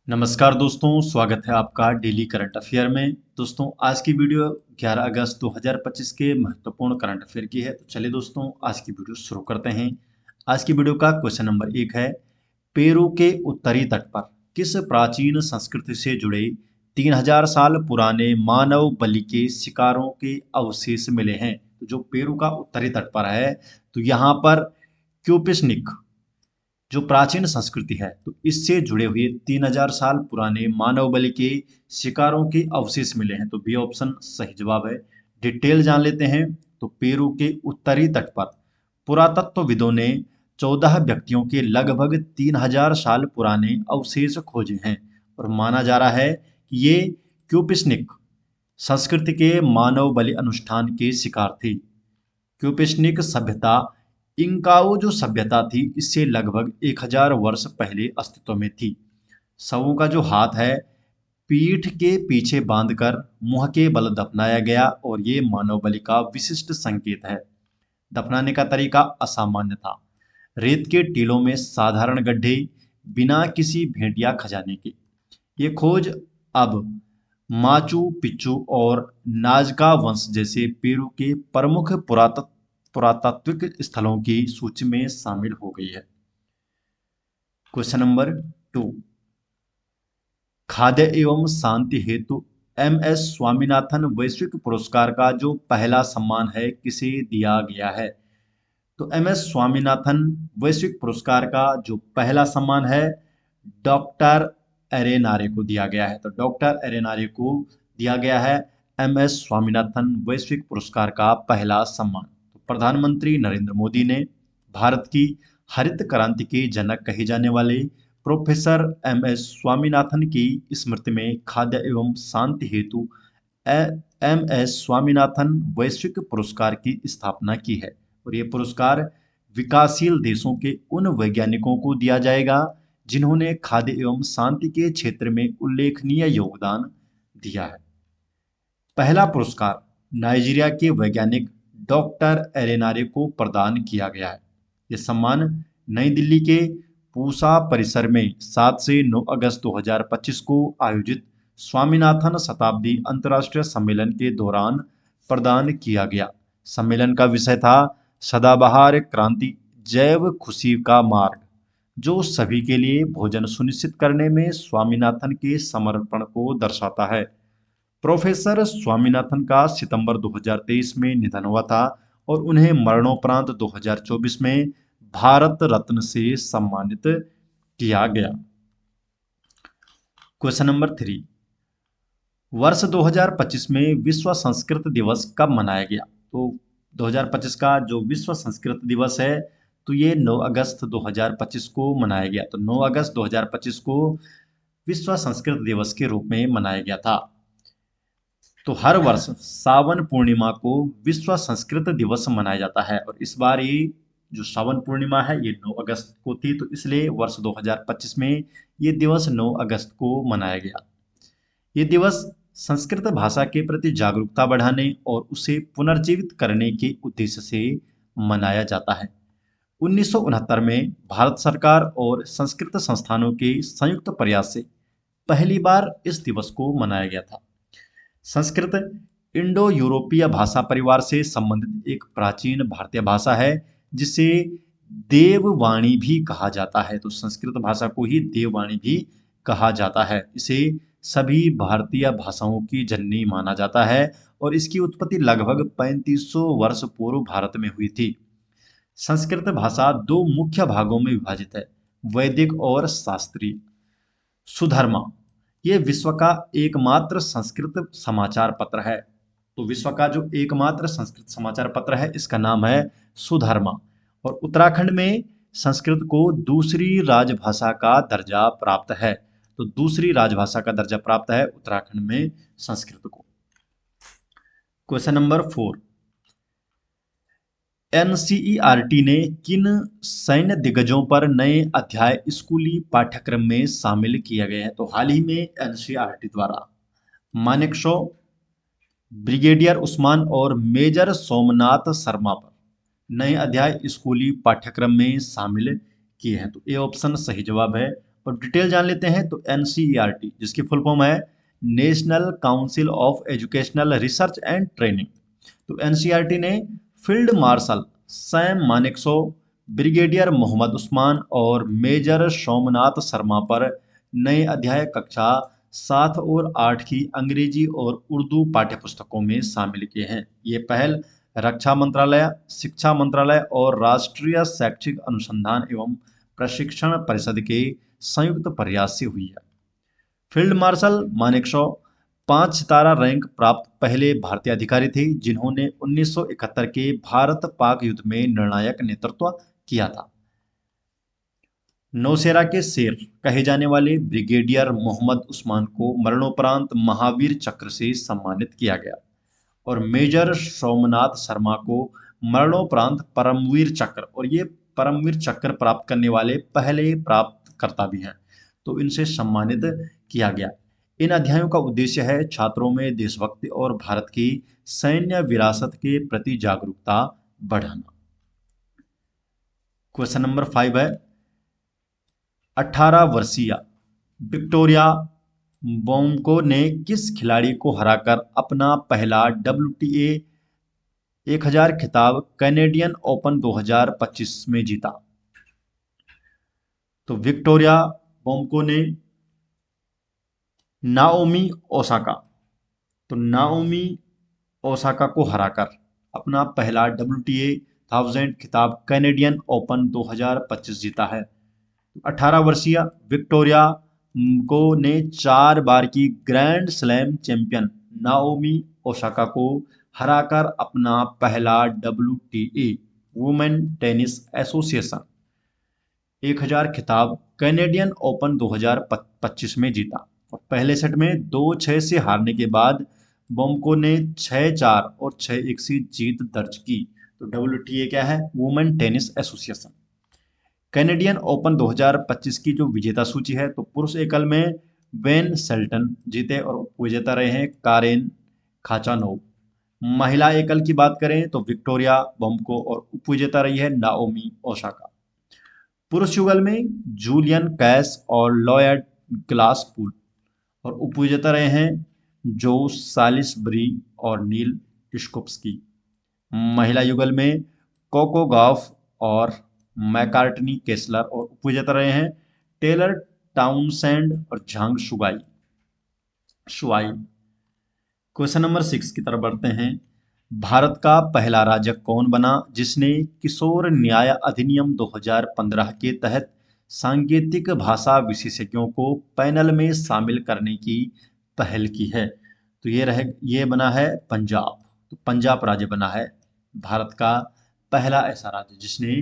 नमस्कार दोस्तों, स्वागत है आपका डेली करंट अफेयर में। दोस्तों, आज की वीडियो 11 अगस्त 2025 के महत्वपूर्ण करंट अफेयर की है। तो चलिए दोस्तों, आज की वीडियो शुरू करते हैं। आज की वीडियो का क्वेश्चन नंबर 1 है, पेरू के उत्तरी तट पर किस प्राचीन संस्कृति से जुड़े 3000 साल पुराने मानव बलि के शिकारों के अवशेष मिले हैं? तो जो पेरू का उत्तरी तट पर है, तो यहाँ पर क्यूपिसनिक जो प्राचीन संस्कृति है, तो इससे जुड़े हुए 3000 साल पुराने मानव बलि के शिकारों के अवशेष मिले हैं। तो बी ऑप्शन सही जवाब है। डिटेल जान लेते हैं। तो पेरू के उत्तरी तट पर पुरातत्वविदों ने 14 व्यक्तियों के लगभग 3000 साल पुराने अवशेष खोजे हैं और माना जा रहा है कि ये क्यूपिसनिक संस्कृति के मानव बलि अनुष्ठान के शिकार थे। क्यूपिसनिक सभ्यता इंकाओ जो सभ्यता थी, इससे लगभग 1000 वर्ष पहले अस्तित्व में थी। शवों का जो हाथ है, पीठ के पीछे बांधकर मुंह के बल दफनाया गया और ये मानव बलि का विशिष्ट संकेत है। दफनाने का तरीका असामान्य था। रेत के टीलों में साधारण गड्ढे, बिना किसी भेंट या खजाने के। ये खोज अब माचू पिच्चू और नाजका वंश जैसे पेरू के प्रमुख पुरातात्विक स्थलों की सूची में शामिल हो गई है। क्वेश्चन नंबर 2, खाद्य एवं शांति हेतु एम.एस. स्वामीनाथन वैश्विक पुरस्कार का जो पहला सम्मान है, किसे दिया गया है? तो एम.एस. स्वामीनाथन वैश्विक पुरस्कार का जो पहला सम्मान है, डॉक्टर एरेनारे को दिया गया है। तो डॉक्टर एरेनारे को दिया गया है एम.एस. स्वामीनाथन वैश्विक पुरस्कार का पहला सम्मान। तो प्रधानमंत्री नरेंद्र मोदी ने भारत की हरित क्रांति के जनक कहे जाने वाले प्रोफेसर एम.एस. स्वामीनाथन की स्मृति में खाद्य एवं शांति हेतु एम.एस. स्वामीनाथन वैश्विक पुरस्कार की स्थापना की है और ये पुरस्कार विकासशील देशों के उन वैज्ञानिकों को दिया जाएगा जिन्होंने खाद्य एवं शांति के क्षेत्र में उल्लेखनीय योगदान दिया है। पहला पुरस्कार नाइजीरिया के वैज्ञानिक डॉक्टर एरेनारे को प्रदान किया गया है। यह सम्मान नई दिल्ली के पूसा परिसर में 7 से 9 अगस्त 2025 को आयोजित स्वामीनाथन शताब्दी अंतर्राष्ट्रीय सम्मेलन के दौरान प्रदान किया गया। सम्मेलन का विषय था सदाबहार क्रांति, जैव खुशी का मार्ग, जो सभी के लिए भोजन सुनिश्चित करने में स्वामीनाथन के समर्पण को दर्शाता है। प्रोफेसर स्वामीनाथन का सितंबर 2023 में निधन हुआ था और उन्हें मरणोपरांत 2024 में भारत रत्न से सम्मानित किया गया। क्वेश्चन नंबर 3, वर्ष 2025 में विश्व संस्कृत दिवस कब मनाया गया? तो 2025 का जो विश्व संस्कृत दिवस है, तो ये 9 अगस्त 2025 को मनाया गया। तो 9 अगस्त 2025 को विश्व संस्कृत दिवस के रूप में मनाया गया था। तो हर वर्ष सावन पूर्णिमा को विश्व संस्कृत दिवस मनाया जाता है और इस बार ये जो सावन पूर्णिमा है, ये 9 अगस्त को थी, तो इसलिए वर्ष 2025 में ये दिवस 9 अगस्त को मनाया गया। ये दिवस संस्कृत भाषा के प्रति जागरूकता बढ़ाने और उसे पुनर्जीवित करने के उद्देश्य से मनाया जाता है। 1969 में भारत सरकार और संस्कृत संस्थानों के संयुक्त प्रयास से पहली बार इस दिवस को मनाया गया था। संस्कृत इंडो यूरोपीय भाषा परिवार से संबंधित एक प्राचीन भारतीय भाषा है जिसे देववाणी भी कहा जाता है। तो संस्कृत भाषा को ही देववाणी भी कहा जाता है। इसे सभी भारतीय भाषाओं की जननी माना जाता है और इसकी उत्पत्ति लगभग 3500 वर्ष पूर्व भारत में हुई थी। संस्कृत भाषा 2 मुख्य भागों में विभाजित है, वैदिक और शास्त्रीय। सुधर्मा ये विश्व का एकमात्र संस्कृत समाचार पत्र है। तो विश्व का जो एकमात्र संस्कृत समाचार पत्र है, इसका नाम है सुधर्मा। और उत्तराखंड में संस्कृत को दूसरी राजभाषा का दर्जा प्राप्त है। तो दूसरी राजभाषा का दर्जा प्राप्त है उत्तराखंड में संस्कृत को। क्वेश्चन नंबर 4, एनसीईआरटी ने किन सैन्य दिग्गजों पर नए अध्याय स्कूली पाठ्यक्रम में शामिल किया गया है? तो हाल ही में एनसीईआरटी द्वारा मानेकशॉ, ब्रिगेडियर उस्मान और मेजर सोमनाथ शर्मा पर नए अध्याय स्कूली पाठ्यक्रम में शामिल किए हैं। तो ए ऑप्शन सही जवाब है। और डिटेल जान लेते हैं तो एनसीईआरटी, जिसकी फुल फॉर्म है national council of educational research and training. तो एनसीईआरटी ने field marshal Sam Manekshaw, brigadier Mohammad Usman और मेजर सोमनाथ शर्मा पर नए अध्याय कक्षा 7 और 8 की अंग्रेजी और उर्दू पाठ्यपुस्तकों में शामिल किए हैं। ये पहल रक्षा मंत्रालय, शिक्षा मंत्रालय और राष्ट्रीय शैक्षिक अनुसंधान एवं प्रशिक्षण परिषद के संयुक्त प्रयास से हुई है। फील्ड मार्शल मानेकशॉ 5 सितारा रैंक प्राप्त पहले भारतीय अधिकारी थे जिन्होंने 1971 के भारत पाक युद्ध में निर्णायक नेतृत्व किया था। नौसेना के शेर कहे जाने वाले ब्रिगेडियर मोहम्मद उस्मान को मरणोपरांत महावीर चक्र से सम्मानित किया गया और मेजर सोमनाथ शर्मा को मरणोपरांत परमवीर चक्र, और ये परमवीर चक्र प्राप्त करने वाले पहले प्राप्तकर्ता भी हैं, तो इनसे सम्मानित किया गया। इन अध्यायों का उद्देश्य है छात्रों में देशभक्ति और भारत की सैन्य विरासत के प्रति जागरूकता बढ़ाना। क्वेश्चन नंबर 5 है, 18 वर्षीय विक्टोरिया बोंको ने किस खिलाड़ी को हराकर अपना पहला WTA 1000 खिताब कैनेडियन ओपन 2025 में जीता? तो विक्टोरिया बोंको ने नाओमी ओसाका, तो नाओमी ओसाका को हराकर अपना पहला WTA 1000 खिताब कैनेडियन ओपन 2025 जीता है। 18 वर्षीय विक्टोरिया को ने 4 बार की grand slam champion Naomi Osaka को हराकर अपना पहला WTA वुमेन टेनिस एसोसिएशन 1000 खिताब कैनेडियन ओपन 2025 में जीता। और पहले सेट में 2-6 से हारने के बाद बोम्को ने 6-4 और 6-1 से जीत दर्ज की। तो WTA क्या है? Women tennis association. Canadian open 2025 की जो विजेता सूची है, तो पुरुष एकल में बेन शेल्टन जीते और उपविजेता रहे हैं कारेन खाचानोव। महिला एकल की बात करें तो विक्टोरिया बोम्को और उपविजेता रही है नाओमी ओसाका। पुरुष युगल में जूलियन कैस और लॉयड ग्लासपूल और उपविजेता रहे हैं जो सालिसबरी और नील स्कोप्सकी। महिला युगल में कोको गॉफ और मैकार्टनी केसलर और उपविजेता रहे हैं टेलर टाउनसेंड और झांग शुआई। क्वेश्चन नंबर 6 की तरफ बढ़ते हैं। भारत का पहला राज्य कौन बना जिसने किशोर न्याय अधिनियम 2015 के तहत सांकेतिक भाषा विशेषज्ञों को पैनल में शामिल करने की पहल की है? तो ये बना है पंजाब। तो पंजाब राज्य बना है भारत का पहला ऐसा राज्य जिसने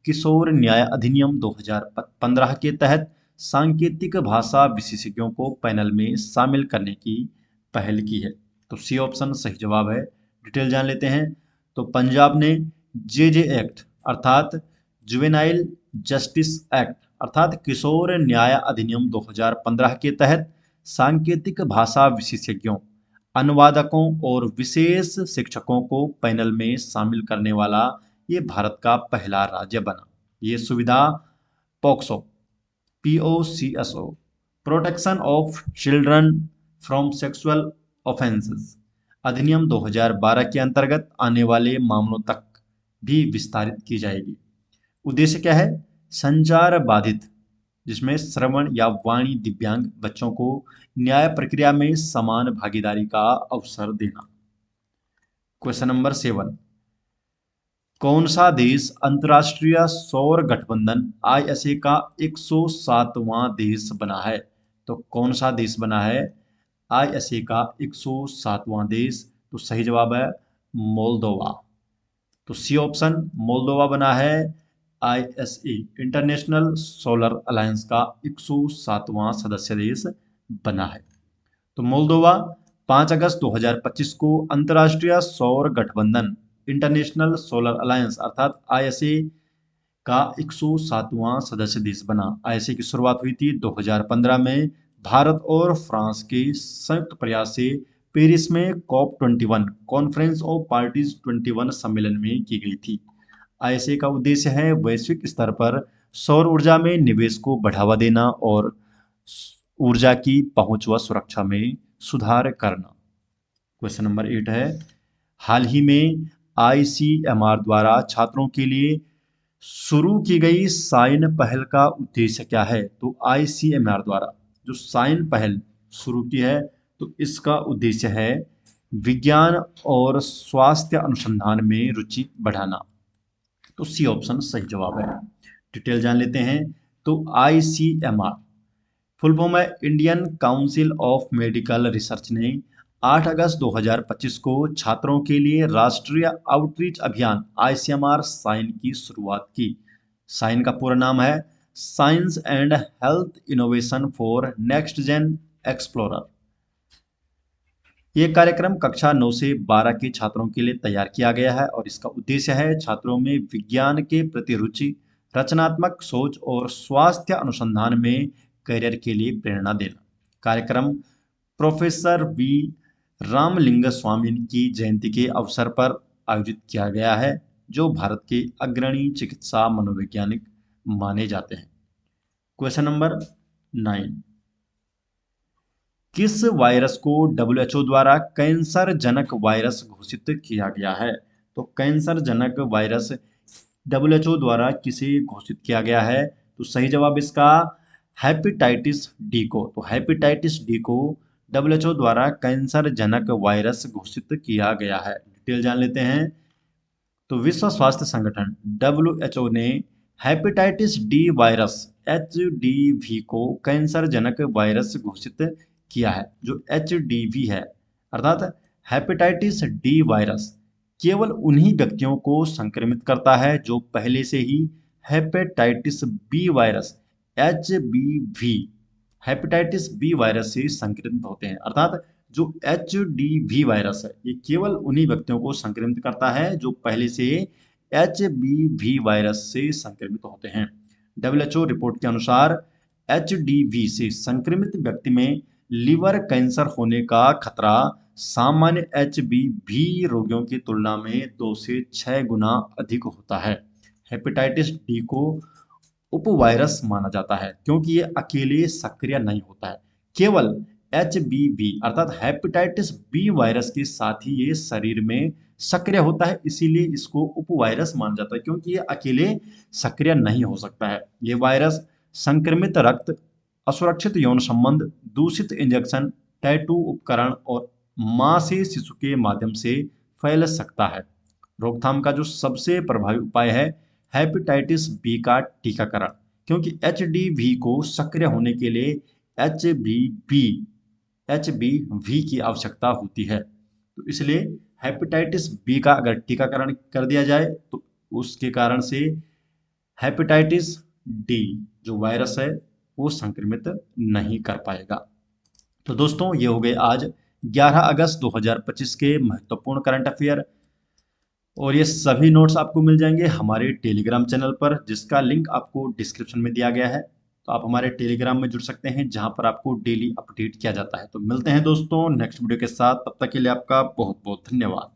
किशोर न्याय अधिनियम 2015 के तहत सांकेतिक भाषा विशेषज्ञों को पैनल में शामिल करने की पहल की है। तो सी ऑप्शन सही जवाब है। डिटेल जान लेते हैं। तो पंजाब ने JJ एक्ट अर्थात जुवेनाइल जस्टिस एक्ट अर्थात किशोर न्याय अधिनियम 2015 के तहत सांकेतिक भाषा विशेषज्ञों, अनुवादकों और विशेष शिक्षकों को पैनल में शामिल करने वाला ये भारत का पहला राज्य बना। ये सुविधा POCSO POCSO protection of children from sexual offences अधिनियम 2012 के अंतर्गत आने वाले मामलों तक भी विस्तारित की जाएगी। उद्देश्य क्या है? संचार बाधित, जिसमें श्रवण या वाणी दिव्यांग बच्चों को न्याय प्रक्रिया में समान भागीदारी का अवसर देना। क्वेश्चन नंबर 7, कौन सा देश अंतर्राष्ट्रीय सौर गठबंधन ISA का 107वां देश बना है? तो कौन सा देश बना है ISA का 107वां देश? तो सही जवाब है मोल्दोवा। तो सी ऑप्शन मोल्दोवा बना है ISA इंटरनेशनल सोलर अलायंस का 107वां सदस्य देश बना है। तो मोल्दोवा 5 अगस्त 2025 को अंतर्राष्ट्रीय सौर गठबंधन इंटरनेशनल सोलर अलायंस अर्थात ISA का 107वां सदस्य देश बना। ISA की शुरुआत हुई थी 2015 में भारत और फ्रांस के संयुक्त प्रयास से पेरिस में COP21 कॉन्फ्रेंस ऑफ पार्टीज 21 सम्मेलन में की गई थी। ISA का उद्देश्य है वैश्विक स्तर पर सौर ऊर्जा में निवेश को बढ़ावा देना और ऊर्जा की पहुंच व सुरक्षा में सुधार करना। क्वेश्चन नंबर 8 है, हाल ही में आईसीएमआर द्वारा छात्रों के लिए शुरू की गई साइन पहल का उद्देश्य क्या है? तो आईसीएमआर द्वारा जो साइन पहल शुरू की है तो इसका उद्देश्य है विज्ञान और स्वास्थ्य अनुसंधान में रुचि बढ़ाना। तो सी ऑप्शन सही जवाब है। डिटेल जान लेते हैं। तो आईसीएमआर फुल फॉर्म है Indian council of medical research ने 8 अगस्त 2025 को छात्रों के लिए राष्ट्रीय आउटरीच अभियान आईसीएमआर साइन की शुरुआत की। साइन का पूरा नाम है science and health innovation for next gen explorer. ये कार्यक्रम कक्षा 9 से 12 के छात्रों के लिए तैयार किया गया है और इसका उद्देश्य है छात्रों में विज्ञान के प्रति रुचि, रचनात्मक सोच और स्वास्थ्य अनुसंधान में करियर के लिए प्रेरणा देना। कार्यक्रम प्रोफेसर वी रामलिंग स्वामी की जयंती के अवसर पर आयोजित किया गया है, जो भारत के अग्रणी चिकित्सा मनोवैज्ञानिक माने जाते हैं। क्वेश्चन नंबर 9, किस वायरस को WHO द्वारा कैंसर जनक वायरस घोषित किया गया है? तो कैंसर जनक वायरस WHO द्वारा किसे घोषित किया गया है? तो सही जवाब इसका हेपेटाइटिस डी को। तो हेपेटाइटिस डी को WHO द्वारा कैंसर जनक वायरस घोषित किया गया है। डिटेल जान लेते हैं। तो विश्व स्वास्थ्य संगठन WHO ने हेपेटाइटिस डी वायरस HDV को कैंसर जनक वायरस घोषित किया है। जो HDV है अर्थात हेपेटाइटिस डी वायरस केवल उन्हीं व्यक्तियों को संक्रमित करता है जो पहले से ही hepatitis B virus HBV hepatitis B virus से संक्रमित होते हैं। अर्थात जो HDV वायरस है ये केवल उन्हीं व्यक्तियों को संक्रमित करता है जो पहले से HBV वायरस से संक्रमित होते हैं। WHO रिपोर्ट के अनुसार HDV से संक्रमित व्यक्ति में लिवर कैंसर होने का खतरा सामान्य HBV रोगियों की तुलना में 2 से 6 गुना अधिक होता है। हेपेटाइटिस डी को उपवायरस माना जाता है क्योंकि ये अकेले सक्रिय नहीं होता है, केवल HBV अर्थात हेपेटाइटिस बी वायरस के साथ ही ये शरीर में सक्रिय होता है, इसीलिए इसको उपवायरस माना जाता है क्योंकि ये अकेले सक्रिय नहीं हो सकता है। ये वायरस संक्रमित रक्त, असुरक्षित यौन संबंध, दूषित इंजेक्शन, टैटू उपकरण और मां से शिशु के माध्यम से फैल सकता है। रोकथाम का जो सबसे प्रभावी उपाय है हेपेटाइटिस बी का टीकाकरण, क्योंकि HDV को सक्रिय होने के लिए HBV की आवश्यकता होती है। तो इसलिए हेपेटाइटिस बी का अगर टीकाकरण कर दिया जाए तो उसके कारण से हेपेटाइटिस डी जो वायरस है वो संक्रमित नहीं कर पाएगा। तो दोस्तों ये हो गए आज 11 अगस्त 2025 के महत्वपूर्ण करंट अफेयर और ये सभी नोट्स आपको मिल जाएंगे हमारे टेलीग्राम चैनल पर, जिसका लिंक आपको डिस्क्रिप्शन में दिया गया है। तो आप हमारे टेलीग्राम में जुड़ सकते हैं जहां पर आपको डेली अपडेट किया जाता है। तो मिलते हैं दोस्तों नेक्स्ट वीडियो के साथ, तब तक के लिए आपका बहुत बहुत धन्यवाद।